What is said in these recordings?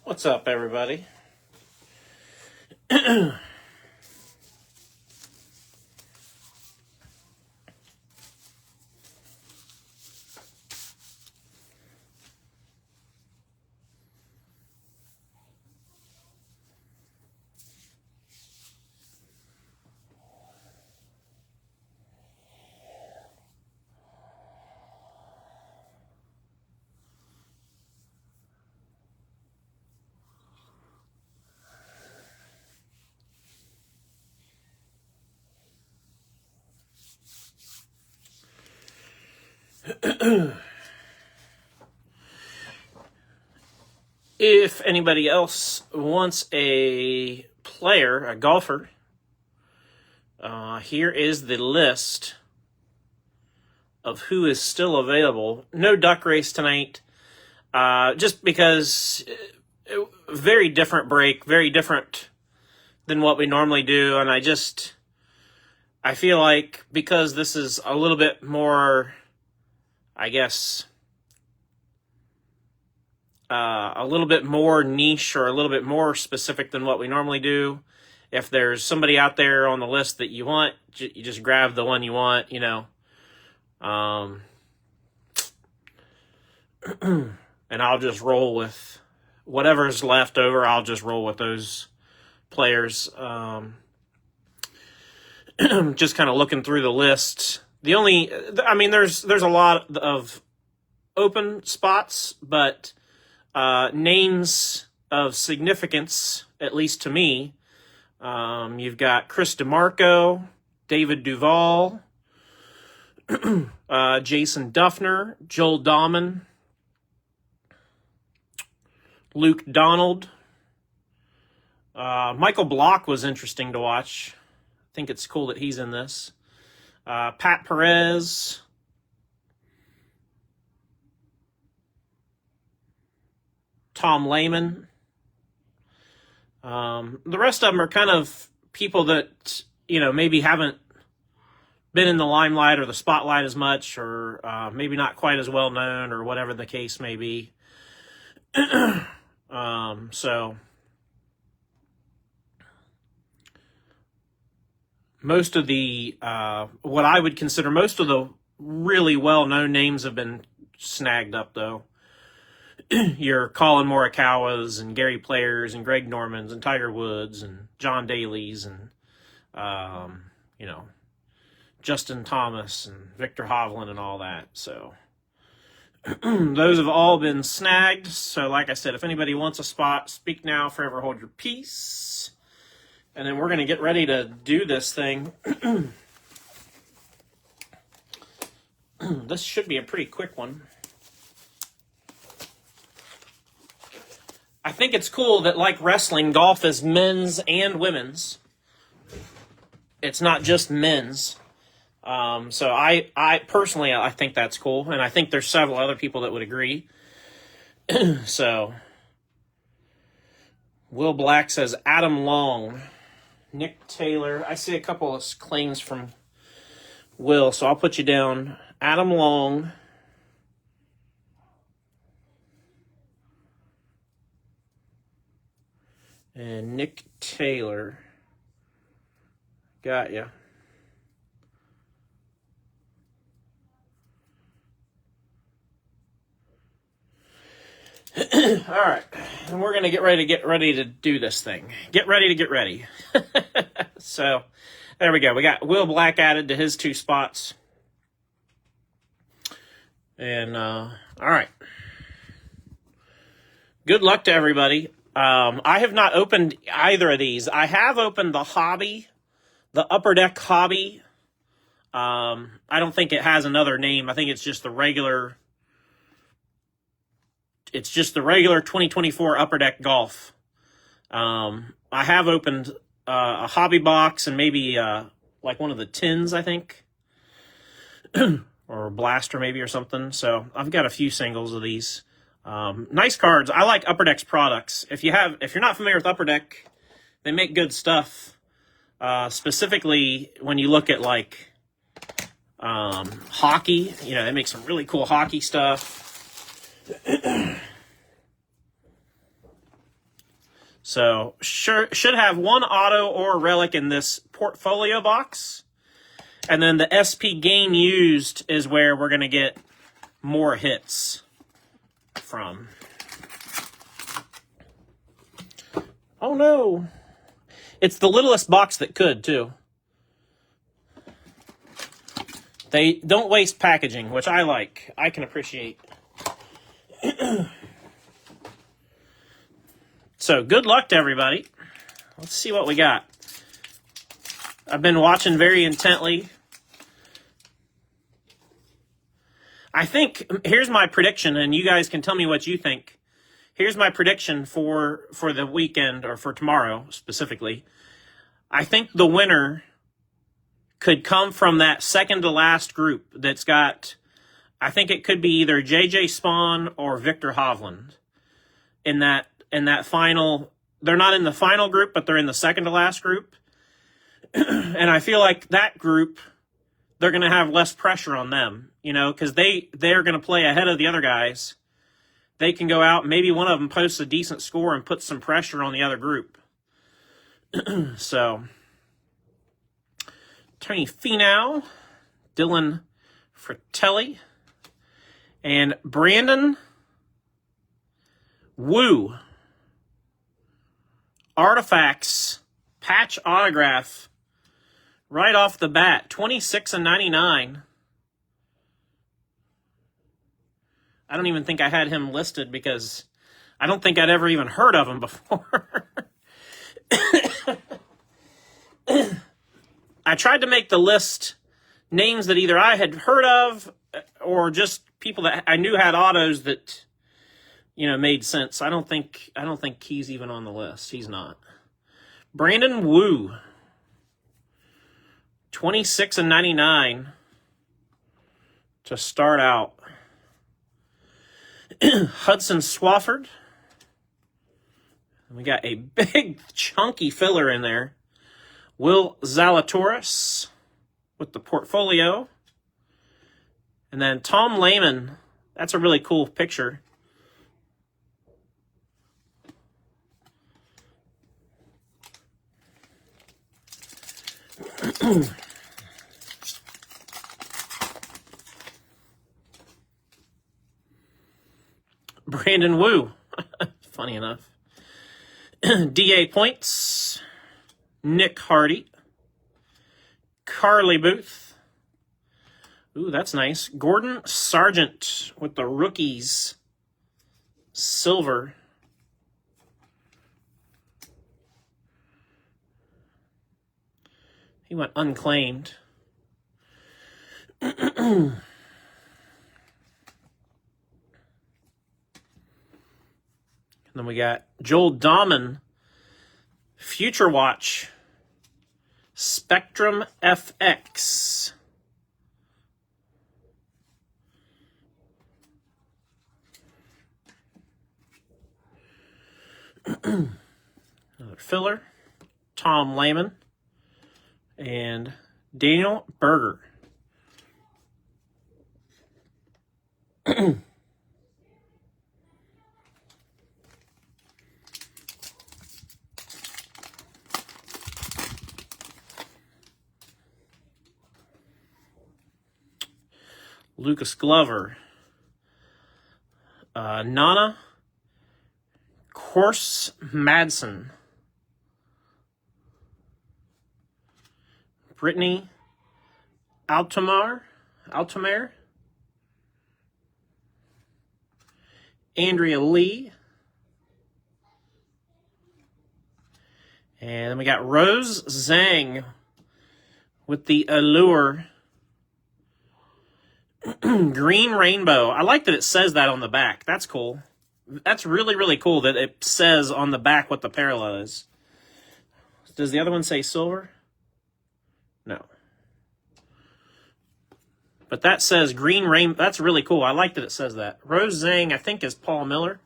What's up, everybody? If anybody else wants a player, a golfer, here is the list of who is still available. No duck race tonight, just because very different break, very different than what we normally do. And I feel like because this is a little bit more, I guess, a little bit more niche or a little bit more specific than what we normally do. If there's somebody out there on the list that you want, you just grab the one you want, you know. And I'll just roll with whatever's left over. I'll just roll with those players. Just kind of looking through the list. There's a lot of open spots, but names of significance, at least to me, you've got Chris DeMarco, David Duval, Jason Duffner, Joel Dahman, Luke Donald. Michael Block was interesting to watch. I think it's cool that he's in this. Pat Perez. Tom Lehman. The rest of them are kind of people that, maybe haven't been in the limelight or the spotlight as much, or maybe not quite as well known, or whatever the case may be. So most of the, what I would consider most of the really well-known names have been snagged up, though. Your Colin Morikawas and Gary Players and Greg Normans and Tiger Woods and John Daly's and, Justin Thomas and Victor Hovland and all that. So those have all been snagged. So like I said, if anybody wants a spot, speak now, forever hold your peace. And then we're going to get ready to do this thing. This should be a pretty quick one. I think it's cool that, like wrestling, golf is men's and women's. It's not just men's. So I personally, I think that's cool, and I think there's several other people that would agree. So, Will Black says Adam Long, Nick Taylor. I see a couple of claims from Will, so I'll put you down. Adam Long. And Nick Taylor. Got ya. All right, and we're gonna get ready to do this thing. Get ready. So, there we go. We got Will Black added to his 2 spots. And all right. Good luck to everybody. I have not opened either of these. I have opened the Hobby, the Upper Deck Hobby. I don't think it has another name. I think it's just the regular. It's just the regular 2024 Upper Deck Golf. I have opened a hobby box and maybe like one of the tins, I think, or a blaster maybe or something. So I've got a few singles of these. Nice cards. I like Upper Deck's products. If you're not familiar with Upper Deck, they make good stuff. Specifically when you look at like hockey, they make some really cool hockey stuff. So should have one auto or relic in this portfolio box. And then the SP game used is where we're going to get more hits from. Oh no. It's the littlest box that could too. They don't waste packaging, which I like. I can appreciate. So, good luck to everybody. Let's see what we got. I've been watching very intently. I think, here's my prediction, and you guys can tell me what you think. Here's my prediction for the weekend, or for tomorrow specifically. I think the winner could come from that second to last group that's got, I think it could be either JJ Spawn or Victor Hovland in that final. They're not in the final group, but they're in the second to last group. And I feel like that group, they're going to have less pressure on them, because they're going to play ahead of the other guys. They can go out, maybe one of them posts a decent score and puts some pressure on the other group. So, Tony Finau, Dylan Fratelli, and Brandon Wu. Artifacts patch autograph right off the bat, 26/99. I don't even think I had him listed because I don't think I'd ever even heard of him before. I tried to make the list names that either I had heard of or just people that I knew had autos that made sense. I don't think he's even on the list. He's not. Brandon Wu, 26/99 to start out. Hudson Swafford. We got a big chunky filler in there. Will Zalatoris with the portfolio. And then Tom Lehman. That's a really cool picture. Brandon Wu. Funny enough. DA points. Nick Hardy. Carly Booth. Ooh, that's nice. Gordon Sargent with the rookies. Silver. He went unclaimed. Then we got Joel Dahman, Future Watch, Spectrum FX. Another filler, Tom Lehman, and Daniel Berger. Lucas Glover, Nana Kors Madsen, Brittany Altamare, Andrea Lee, and then we got Rose Zhang with the Allure Green Rainbow. I like that it says that on the back. That's cool. That's really, really cool that it says on the back what the parallel is. Does the other one say silver? No. But that says Green Rainbow. That's really cool. I like that it says that. Rose Zhang, I think, is Paul Miller.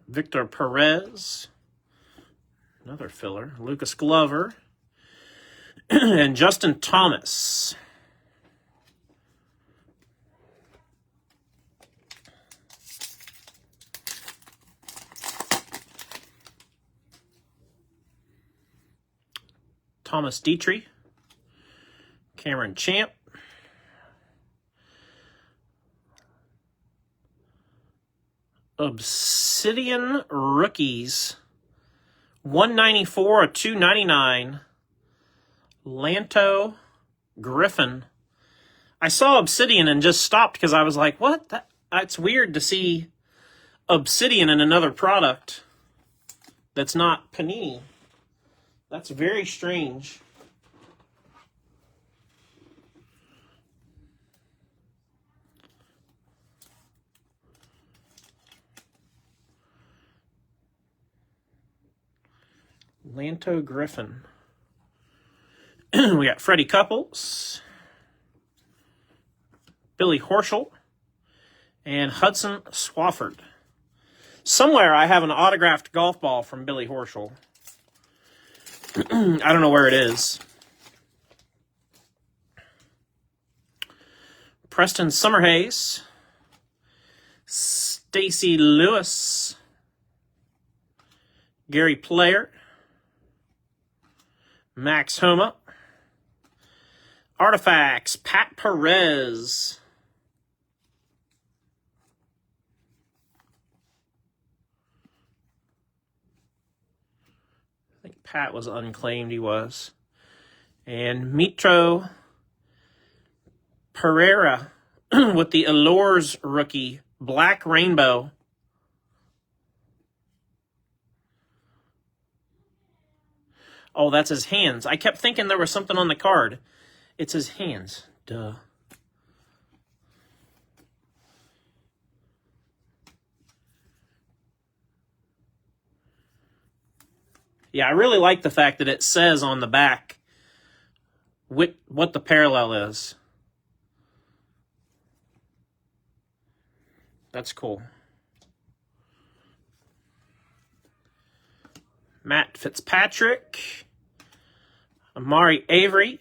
Victor Perez. Another filler. Lucas Glover. And Justin Thomas. Thomas Dietrich. Cameron Champ. Obsidian Rookies. 194 of 299. Lanto Griffin. I saw Obsidian and just stopped because I was like, what? It's weird to see Obsidian in another product that's not Panini. That's very strange. Lanto Griffin. We got Freddie Couples, Billy Horschel, and Hudson Swafford. Somewhere I have an autographed golf ball from Billy Horschel. I don't know where it is. Preston Summerhays, Stacy Lewis, Gary Player, Max Homa, Artifacts, Pat Perez, I think Pat was unclaimed, he was, and Mitro Pereira with the Allures rookie, Black Rainbow. Oh, that's his hands. I kept thinking there was something on the card. It's his hands. Duh. Yeah, I really like the fact that it says on the back what the parallel is. That's cool. Matt Fitzpatrick, Amari Avery,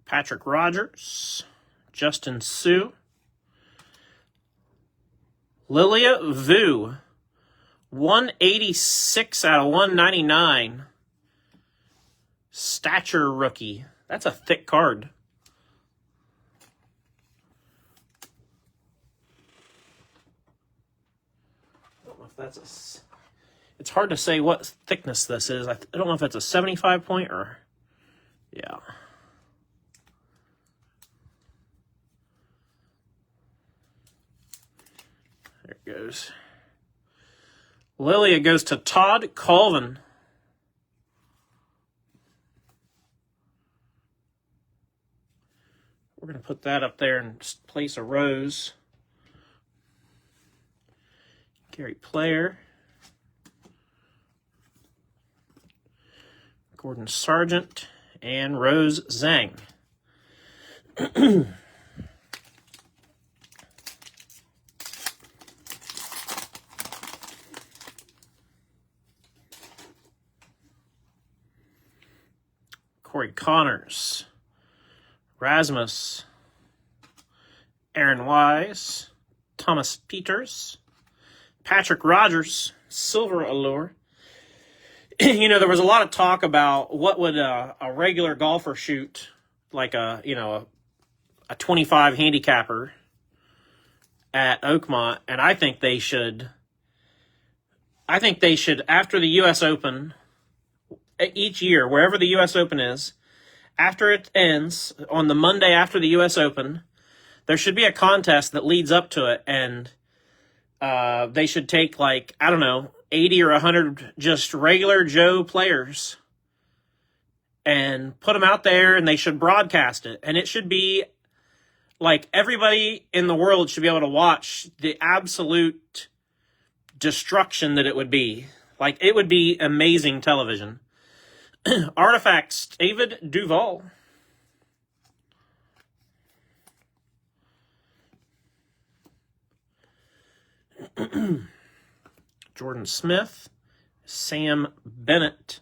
Patrick Rogers, Justin Sue, Lilia Vu, 186 out of 199. Stature rookie. That's a thick card. I don't know if that's it's hard to say what thickness this is. I don't know if it's a 75 point or... Yeah. goes. Lilia goes to Todd Colvin. We're going to put that up there and place a rose. Gary Player. Gordon Sargent. And Rose Zhang. Corey Connors. Rasmus. Aaron Wise. Thomas Peters. Patrick Rogers. Silver Allure. You know, there was a lot of talk about what would a regular golfer shoot, like a 25 handicapper at Oakmont, and I think they should, after the U.S. Open, each year, wherever the U.S. Open is, after it ends, on the Monday after the U.S. Open, there should be a contest that leads up to it, and they should take, like, I don't know, 80 or 100 just regular Joe players and put them out there, and they should broadcast it. And it should be like everybody in the world should be able to watch the absolute destruction that it would be. Like, it would be amazing television. Artifacts, David Duval. Jordan Smith, Sam Bennett.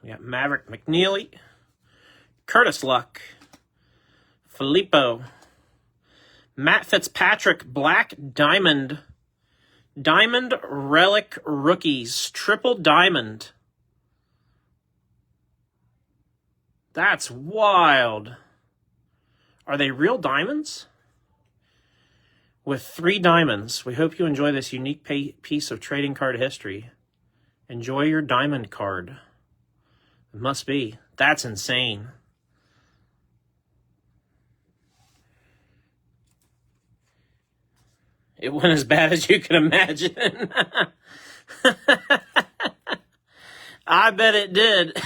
We got Maverick McNeely, Curtis Luck, Filippo, Matt Fitzpatrick, Black Diamond, Diamond Relic Rookies, Triple Diamond. That's wild. Are they real diamonds? With 3 diamonds, we hope you enjoy this unique piece of trading card history. Enjoy your diamond card. It must be. That's insane. It went as bad as you can imagine. I bet it did.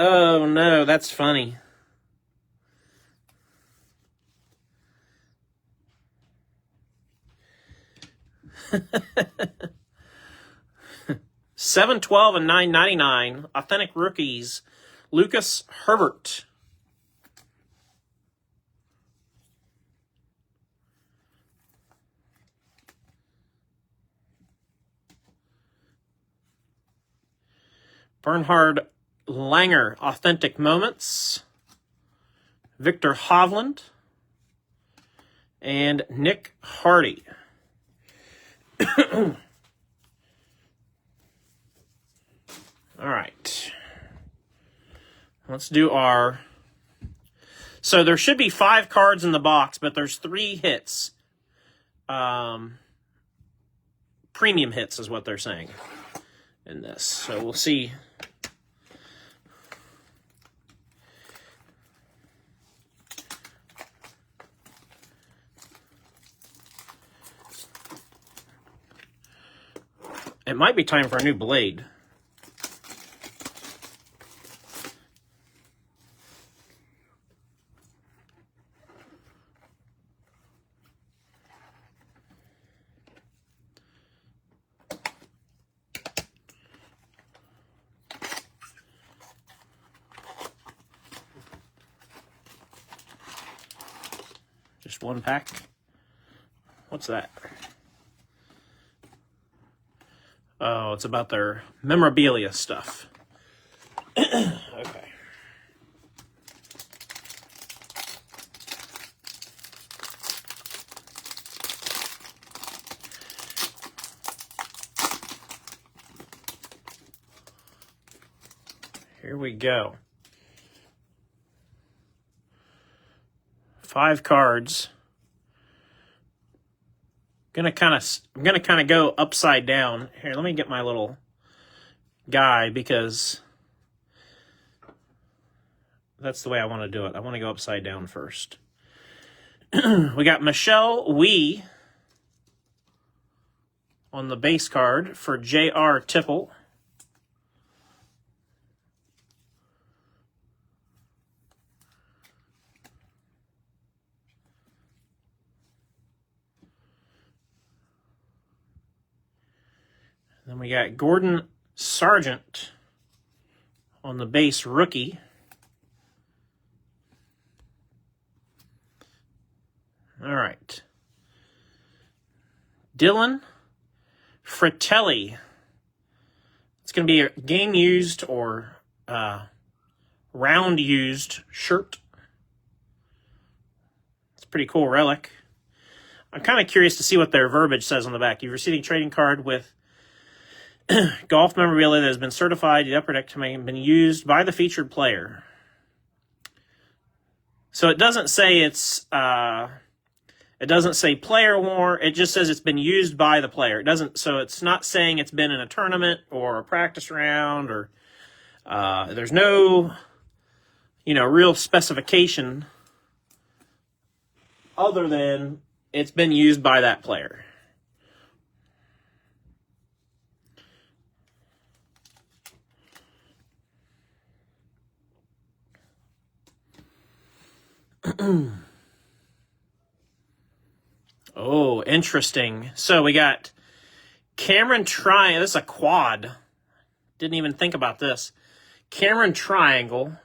Oh, no, that's funny. $7.12 and $9.99. Authentic rookies. Lucas Herbert. Bernhard Langer, Authentic Moments. Victor Hovland. And Nick Hardy. All right. Let's do our... So there should be 5 cards in the box, but there's 3 hits. Premium hits is what they're saying in this. So we'll see. It might be time for a new blade. Just 1 pack. What's that? Oh, it's about their memorabilia stuff. Okay. Here we go. 5 cards. I'm gonna kind of go upside down here. Let me get my little guy because that's the way I want to do it. I want to go upside down first. We got Michelle Wee on the base card for J.R. Tipple. Then we got Gordon Sargent on the base rookie. All right. Dylan Fratelli. It's going to be a game used or round used shirt. It's a pretty cool relic. I'm kind of curious to see what their verbiage says on the back. You're receiving trading card with golf memorabilia that has been certified. The upper deck has been used by the featured player. So it doesn't say it doesn't say player worn. It just says it's been used by the player. It doesn't. So it's not saying it's been in a tournament or a practice round or there's no, real specification other than it's been used by that player. Oh, interesting. So we got Cameron Triangle. This is a quad. Didn't even think about this. Cameron Triangle,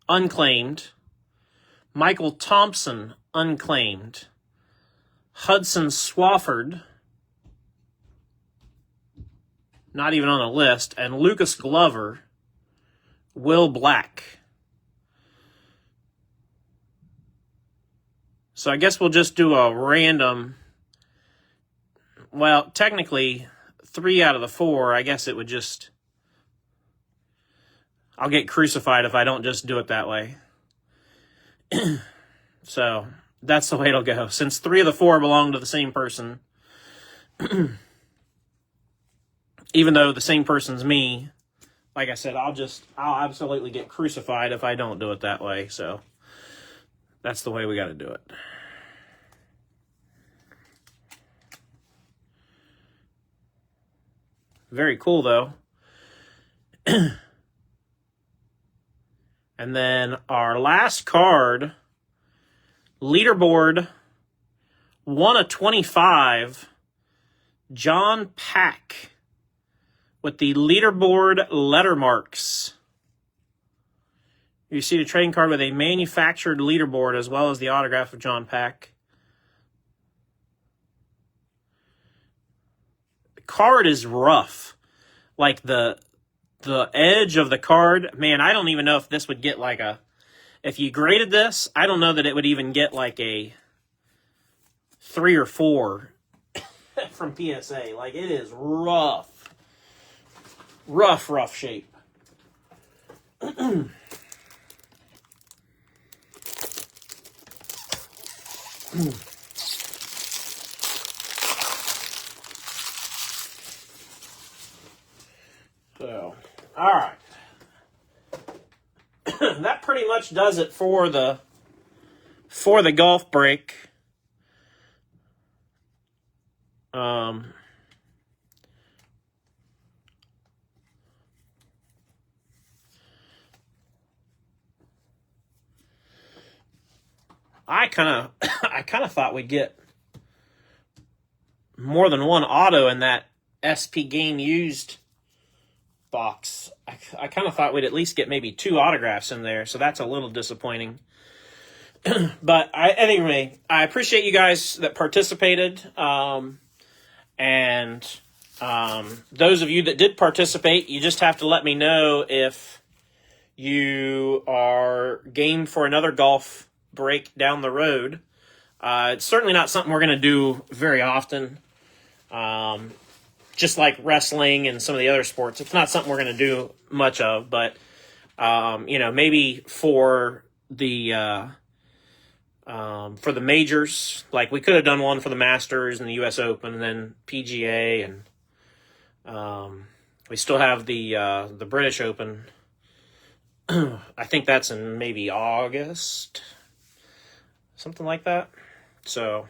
unclaimed. Michael Thompson, unclaimed. Hudson Swafford, not even on the list. And Lucas Glover, Will Black. So I guess we'll just do a random, well, technically 3 out of the 4, I guess it would just, I'll get crucified if I don't just do it that way. So that's the way it'll go. Since 3 of the 4 belong to the same person, even though the same person's me, like I said, I'll absolutely get crucified if I don't do it that way. So that's the way we got to do it. Very cool, though. And then our last card, leaderboard, 1 of 25, John Pack with the leaderboard letter marks. You see the trading card with a manufactured leaderboard as well as the autograph of John Pack. The card is rough. Like the edge of the card, man, I don't even know if this would get like a, if you graded this, I don't know that it would even get like a 3 or 4 from PSA. Like, it is rough. Rough shape. So, all right. That pretty much does it for the golf break. I kind of thought we'd get more than one auto in that SP game used box. I kind of thought we'd at least get maybe 2 autographs in there, so that's a little disappointing. But anyway, I appreciate you guys that participated, and those of you that did participate, you just have to let me know if you are game for another golf break down the road. It's certainly not something we're going to do very often. Just like wrestling and some of the other sports, it's not something we're going to do much of, but, maybe for the for the majors. Like, we could have done one for the Masters and the U.S. Open and then PGA, and we still have the British Open. I think that's in maybe August, something like that. So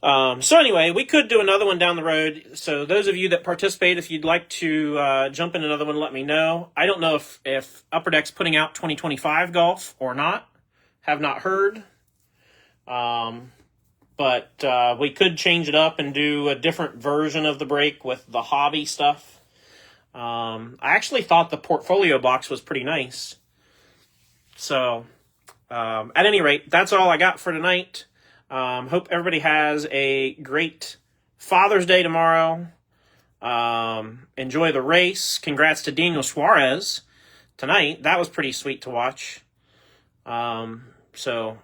anyway, we could do another one down the road. So those of you that participate, if you'd like to jump in another one, let me know. I don't know if Upper Deck's putting out 2025 golf or not. Have not heard. But we could change it up and do a different version of the break with the hobby stuff. I actually thought the portfolio box was pretty nice. So, at any rate, that's all I got for tonight. Hope everybody has a great Father's Day tomorrow. Enjoy the race. Congrats to Daniel Suarez tonight. That was pretty sweet to watch. So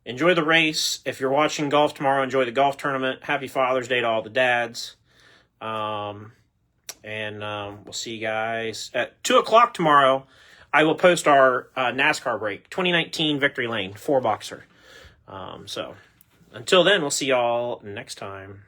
enjoy the race. If you're watching golf tomorrow, enjoy the golf tournament. Happy Father's Day to all the dads. And we'll see you guys at 2 o'clock tomorrow. I will post our NASCAR break, 2019 Victory Lane, 4-boxer. So until then, we'll see y'all next time.